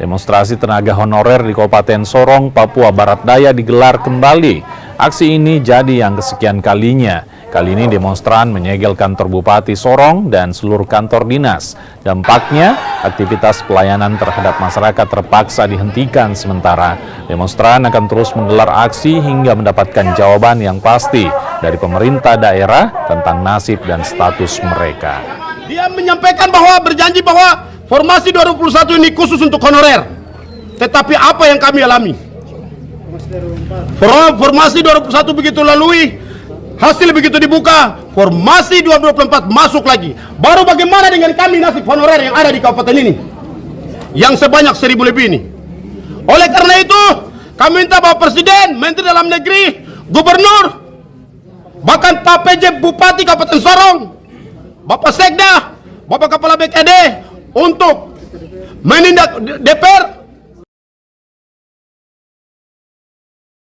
Demonstrasi tenaga honorer di Kabupaten Sorong, Papua Barat Daya digelar kembali. Aksi ini jadi yang kesekian kalinya. Kali ini demonstran menyegel kantor Bupati Sorong dan seluruh kantor dinas. Dampaknya, aktivitas pelayanan terhadap masyarakat terpaksa dihentikan sementara. Demonstran akan terus menggelar aksi hingga mendapatkan jawaban yang pasti dari pemerintah daerah tentang nasib dan status mereka. Dia menyampaikan bahwa berjanji bahwa formasi 2021 ini khusus untuk honorer. Tetapi apa yang kami alami? Formasi 2021 begitu lalui, hasil begitu dibuka, formasi 2024 masuk lagi. Baru bagaimana dengan kami nasib honorer yang ada di kabupaten ini? Yang sebanyak 1000 lebih ini. Oleh karena itu, kami minta Bapak Presiden, Menteri Dalam Negeri, Gubernur, bahkan Pak PJ Bupati Kabupaten Sorong, Bapak Sekda, Bapak Kepala BKD untuk menindak DPR